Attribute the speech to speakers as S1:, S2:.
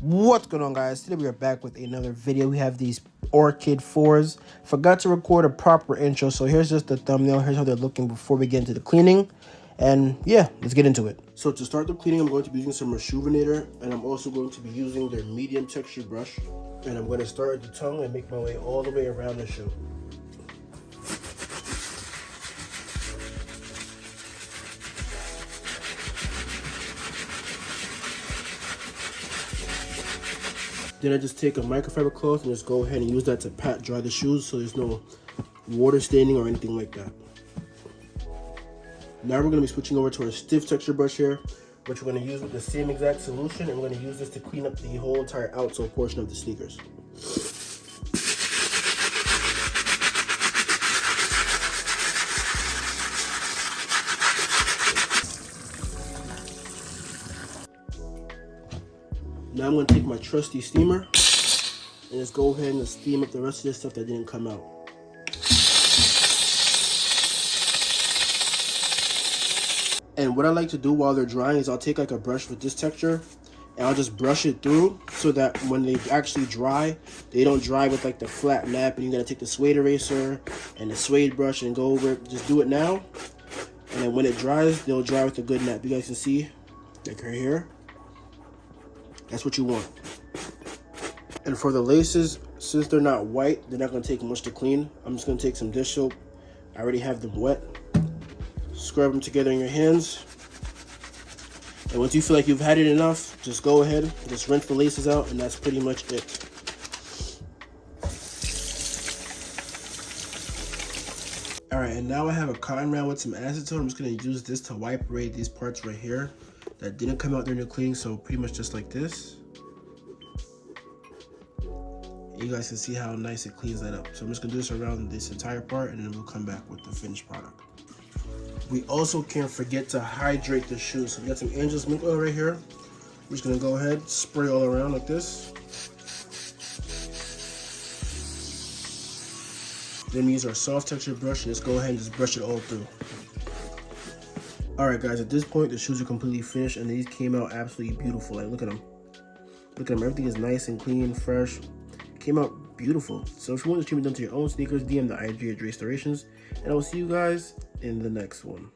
S1: What's going on, guys? Today we are back with another video. We have these Orchid 4s. Forgot to record a proper intro, so here's just the thumbnail. Here's how they're looking before we get into the cleaning. And yeah, let's get into it. So to start the cleaning, I'm going to be using some Rejuvenator, and I'm also going to be using their medium texture brush. And I'm going to start at the tongue and make my way all the way around the shoe. Then I just take a microfiber cloth and just go ahead and use that to pat dry the shoes so there's no water staining or anything like that. Now we're going to be switching over to our stiff texture brush here, which we're going to use with the same exact solution, and we're going to use this to clean up the whole entire outsole portion of the sneakers. Now I'm going to take my trusty steamer and just go ahead and steam up the rest of this stuff that didn't come out. And what I like to do while they're drying is I'll take like a brush with this texture and I'll just brush it through so that when they actually dry, they don't dry with like the flat nap and you gotta take the suede eraser and the suede brush and go over it. Just do it now, and then when it dries, they'll dry with a good nap. You guys can see, like right here. That's what you want. And for the laces, since they're not white, they're not going to take much to clean. I'm just going to take some dish soap. I already have them wet. Scrub them together in your hands. And once you feel like you've had it enough, just go ahead and just rinse the laces out, and that's pretty much it. Alright, and now I have a cotton round with some acetone. I'm just going to use this to wipe away these parts right here that didn't come out during the cleaning, so pretty much just like this. You guys can see how nice it cleans that up. So I'm just gonna do this around this entire part, and then we'll come back with the finished product. We also can't forget to hydrate the shoes. So we got some Angel's Milk Oil right here. We're just gonna go ahead, spray all around like this. Then we use our soft texture brush and just go ahead and just brush it all through. Alright guys, at this point the shoes are completely finished and these came out absolutely beautiful. Like look at them. Look at them. Everything is nice and clean, fresh. It came out beautiful. So if you want this treatment done to your own sneakers, DM the IG at Restorations, and I will see you guys in the next one.